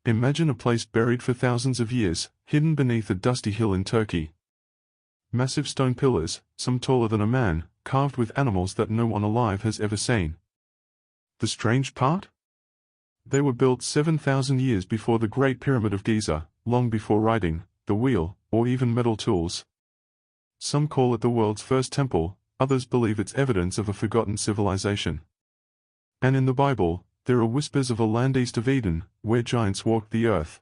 Imagine a place buried for thousands of years, hidden beneath a dusty hill in Turkey. Massive stone pillars, some taller than a man, carved with animals that no one alive has ever seen. The strange part? They were built 7,000 years before the Great Pyramid of Giza, long before writing, the wheel, or even metal tools. Some call it the world's first temple, others believe it's evidence of a forgotten civilization. And in the Bible, there are whispers of a land east of Eden, where giants walked the earth.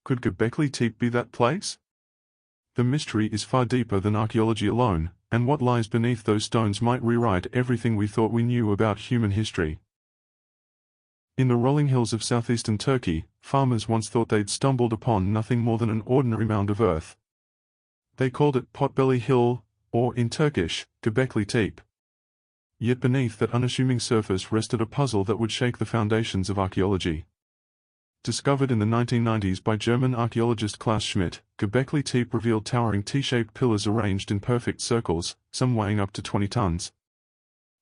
Could Göbekli Tepe be that place? The mystery is far deeper than archaeology alone, and what lies beneath those stones might rewrite everything we thought we knew about human history. In the rolling hills of southeastern Turkey, farmers once thought they'd stumbled upon nothing more than an ordinary mound of earth. They called it Potbelly Hill, or in Turkish, Göbekli Tepe. Yet beneath that unassuming surface rested a puzzle that would shake the foundations of archaeology. Discovered in the 1990s by German archaeologist Klaus Schmidt, Göbekli Tepe revealed towering T-shaped pillars arranged in perfect circles, some weighing up to 20 tons.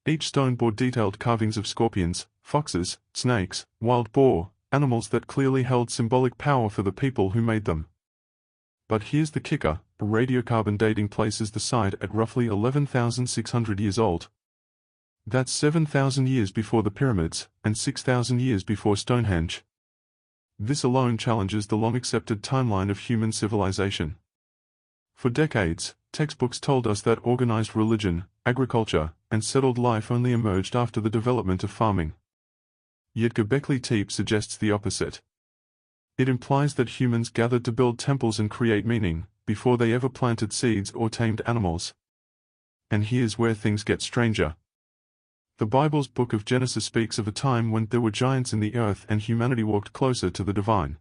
Each stone bore detailed carvings of scorpions, foxes, snakes, wild boar, animals that clearly held symbolic power for the people who made them. But here's the kicker: radiocarbon dating places the site at roughly 11,600 years old. That's 7,000 years before the pyramids, and 6,000 years before Stonehenge. This alone challenges the long-accepted timeline of human civilization. For decades, textbooks told us that organized religion, agriculture, and settled life only emerged after the development of farming. Yet Göbekli Tepe suggests the opposite. It implies that humans gathered to build temples and create meaning, before they ever planted seeds or tamed animals. And here's where things get stranger. The Bible's book of Genesis speaks of a time when there were giants in the earth and humanity walked closer to the divine.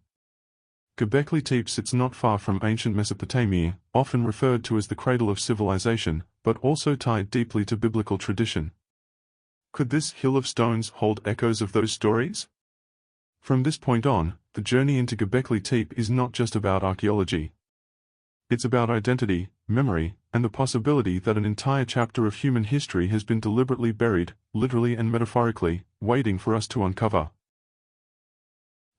Göbekli Tepe sits not far from ancient Mesopotamia, often referred to as the cradle of civilization, but also tied deeply to biblical tradition. Could this hill of stones hold echoes of those stories? From this point on, the journey into Göbekli Tepe is not just about archaeology. It's about identity, memory, and the possibility that an entire chapter of human history has been deliberately buried, literally and metaphorically, waiting for us to uncover.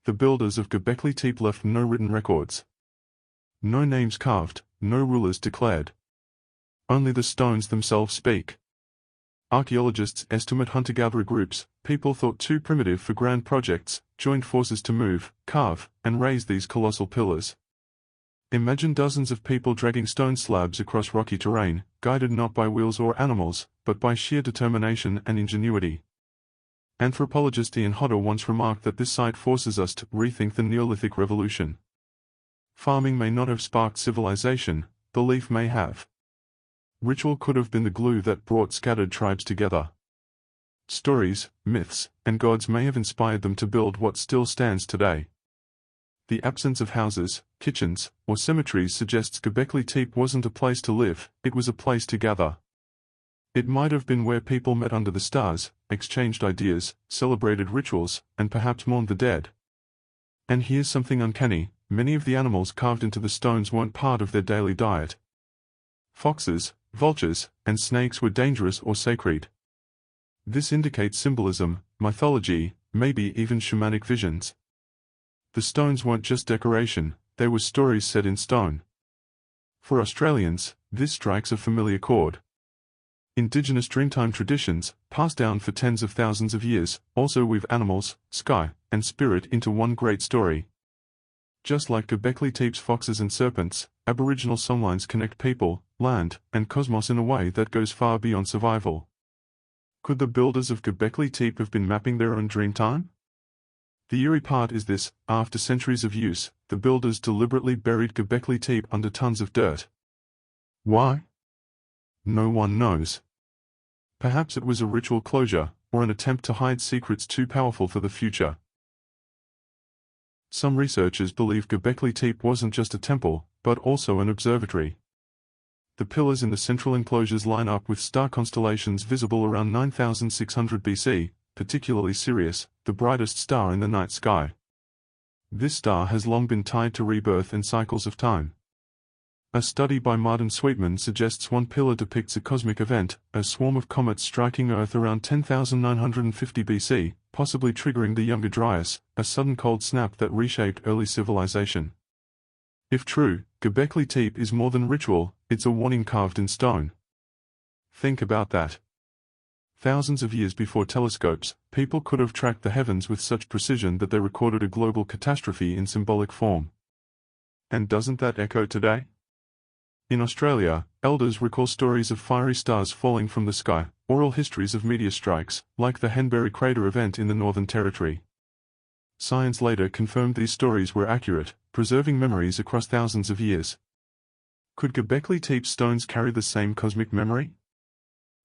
The builders of Göbekli Tepe left no written records. No names carved, no rulers declared. Only the stones themselves speak. Archaeologists estimate hunter-gatherer groups, people thought too primitive for grand projects, joined forces to move, carve, and raise these colossal pillars. Imagine dozens of people dragging stone slabs across rocky terrain, guided not by wheels or animals, but by sheer determination and ingenuity. Anthropologist Ian Hodder once remarked that this site forces us to rethink the Neolithic revolution. Farming may not have sparked civilization, belief may have. Ritual could have been the glue that brought scattered tribes together. Stories, myths, and gods may have inspired them to build what still stands today. The absence of houses, kitchens, or cemeteries suggests Göbekli Tepe wasn't a place to live, it was a place to gather. It might have been where people met under the stars, exchanged ideas, celebrated rituals, and perhaps mourned the dead. And here's something uncanny: many of the animals carved into the stones weren't part of their daily diet. Foxes, vultures, and snakes were dangerous or sacred. This indicates symbolism, mythology, maybe even shamanic visions. The stones weren't just decoration, they were stories set in stone. For Australians, this strikes a familiar chord. Indigenous Dreamtime traditions, passed down for tens of thousands of years, also weave animals, sky, and spirit into one great story. Just like Göbekli Tepe's foxes and serpents, Aboriginal songlines connect people, land, and cosmos in a way that goes far beyond survival. Could the builders of Göbekli Tepe have been mapping their own dreamtime? The eerie part is this: after centuries of use, the builders deliberately buried Göbekli Tepe under tons of dirt. Why? No one knows. Perhaps it was a ritual closure, or an attempt to hide secrets too powerful for the future. Some researchers believe Göbekli Tepe wasn't just a temple, but also an observatory. The pillars in the central enclosures line up with star constellations visible around 9600 BC, particularly Sirius, the brightest star in the night sky. This star has long been tied to rebirth and cycles of time. A study by Martin Sweetman suggests one pillar depicts a cosmic event, a swarm of comets striking Earth around 10,950 BC, possibly triggering the Younger Dryas, a sudden cold snap that reshaped early civilization. If true, Göbekli Tepe is more than ritual, it's a warning carved in stone. Think about that. Thousands of years before telescopes, people could have tracked the heavens with such precision that they recorded a global catastrophe in symbolic form. And doesn't that echo today? In Australia, elders recall stories of fiery stars falling from the sky, oral histories of meteor strikes, like the Henbury Crater event in the Northern Territory. Science later confirmed these stories were accurate, preserving memories across thousands of years. Could Göbekli Tepe stones carry the same cosmic memory?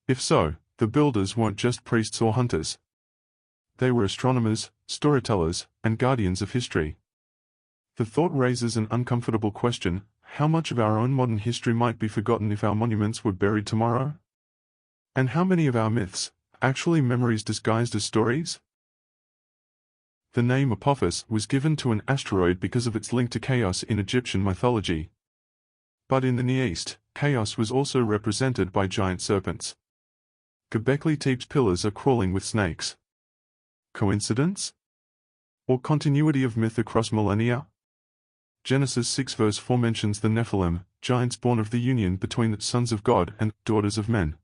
If so, the builders weren't just priests or hunters. They were astronomers, storytellers, and guardians of history. The thought raises an uncomfortable question: how much of our own modern history might be forgotten if our monuments were buried tomorrow? And how many of our myths, actually memories disguised as stories? The name Apophis was given to an asteroid because of its link to chaos in Egyptian mythology. But in the Near East, chaos was also represented by giant serpents. Göbekli Tepe's pillars are crawling with snakes. Coincidence? Or continuity of myth across millennia? Genesis 6 verse 4 mentions the Nephilim, giants born of the union between the sons of God and daughters of men.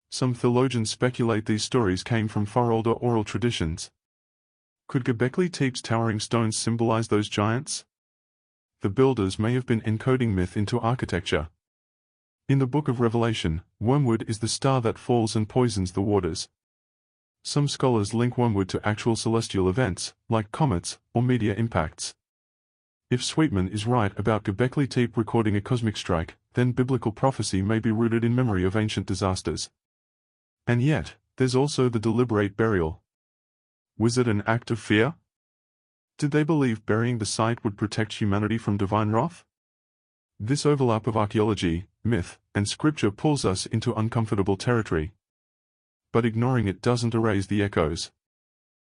Some theologians speculate these stories came from far older oral traditions. Could Göbekli Tepe's towering stones symbolize those giants? The builders may have been encoding myth into architecture. In the Book of Revelation, wormwood is the star that falls and poisons the waters. Some scholars link wormwood to actual celestial events, like comets or meteor impacts. If Sweetman is right about Göbekli Tepe recording a cosmic strike, then biblical prophecy may be rooted in memory of ancient disasters. And yet, there's also the deliberate burial. Was it an act of fear? Did they believe burying the site would protect humanity from divine wrath? This overlap of archaeology, myth, and scripture pulls us into uncomfortable territory. But ignoring it doesn't erase the echoes.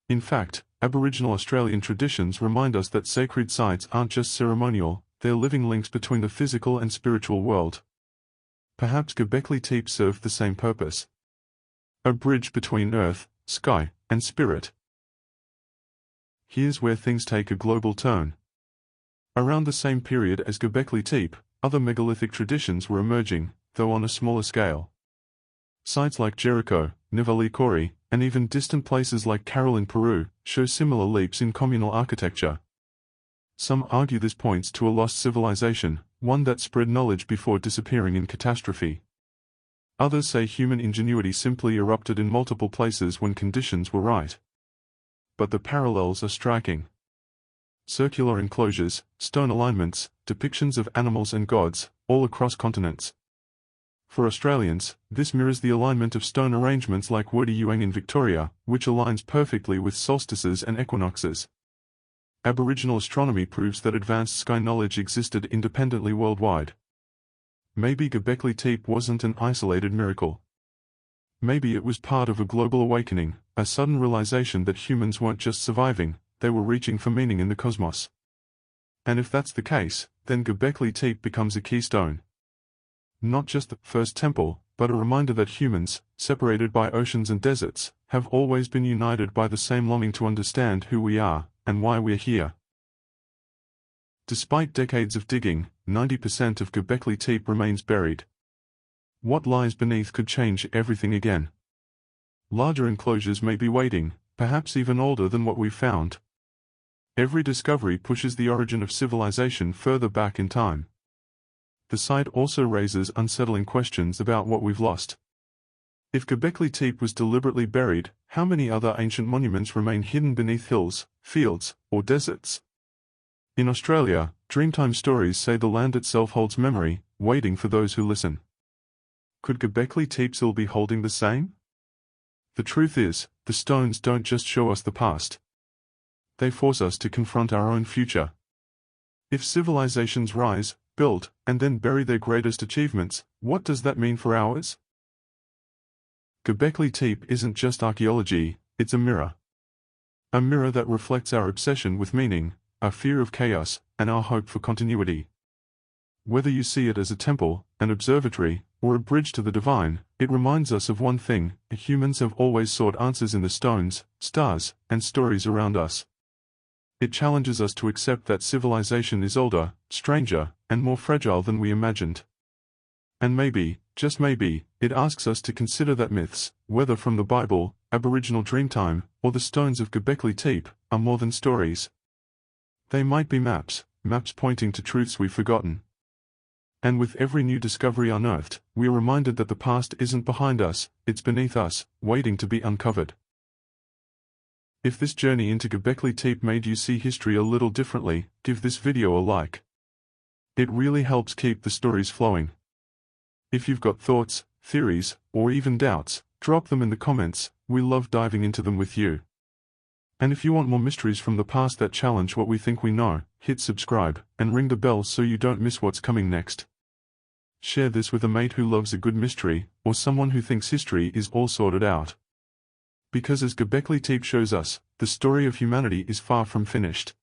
In fact, Aboriginal Australian traditions remind us that sacred sites aren't just ceremonial, they're living links between the physical and spiritual world. Perhaps Göbekli Tepe served the same purpose. A bridge between earth, sky, and spirit. Here's where things take a global turn. Around the same period as Göbekli Tepe, other megalithic traditions were emerging, though on a smaller scale. Sites like Jericho, Nivali Kori, and even distant places like Carroll in Peru, show similar leaps in communal architecture. Some argue this points to a lost civilization, one that spread knowledge before disappearing in catastrophe. Others say human ingenuity simply erupted in multiple places when conditions were right. But the parallels are striking. Circular enclosures, stone alignments, depictions of animals and gods, all across continents. For Australians, this mirrors the alignment of stone arrangements like Wurdi Yuang in Victoria, which aligns perfectly with solstices and equinoxes. Aboriginal astronomy proves that advanced sky knowledge existed independently worldwide. Maybe Göbekli Tepe wasn't an isolated miracle. Maybe it was part of a global awakening, a sudden realization that humans weren't just surviving, they were reaching for meaning in the cosmos. And if that's the case, then Göbekli Tepe becomes a keystone. Not just the first temple, but a reminder that humans, separated by oceans and deserts, have always been united by the same longing to understand who we are, and why we're here. Despite decades of digging, 90% of Göbekli Tepe remains buried. What lies beneath could change everything again. Larger enclosures may be waiting, perhaps even older than what we've found. Every discovery pushes the origin of civilization further back in time. The site also raises unsettling questions about what we've lost. If Göbekli Tepe was deliberately buried, how many other ancient monuments remain hidden beneath hills, fields, or deserts? In Australia, Dreamtime stories say the land itself holds memory, waiting for those who listen. Could Göbekli Tepe still be holding the same? The truth is, the stones don't just show us the past. They force us to confront our own future. If civilizations rise, build, and then bury their greatest achievements, what does that mean for ours? Göbekli Tepe isn't just archaeology, it's a mirror. A mirror that reflects our obsession with meaning, our fear of chaos, and our hope for continuity. Whether you see it as a temple, an observatory, or a bridge to the divine, it reminds us of one thing: humans have always sought answers in the stones, stars, and stories around us. It challenges us to accept that civilization is older, stranger, and more fragile than we imagined. And maybe, just maybe, it asks us to consider that myths, whether from the Bible, Aboriginal Dreamtime, or the stones of Göbekli Tepe, are more than stories. They might be maps pointing to truths we've forgotten. And with every new discovery unearthed, we are reminded that the past isn't behind us, it's beneath us, waiting to be uncovered. If this journey into Göbekli Tepe made you see history a little differently, give this video a like. It really helps keep the stories flowing. If you've got thoughts, theories, or even doubts, drop them in the comments. We love diving into them with you. And if you want more mysteries from the past that challenge what we think we know, hit subscribe, and ring the bell so you don't miss what's coming next. Share this with a mate who loves a good mystery, or someone who thinks history is all sorted out. Because as Göbekli Tepe shows us, the story of humanity is far from finished.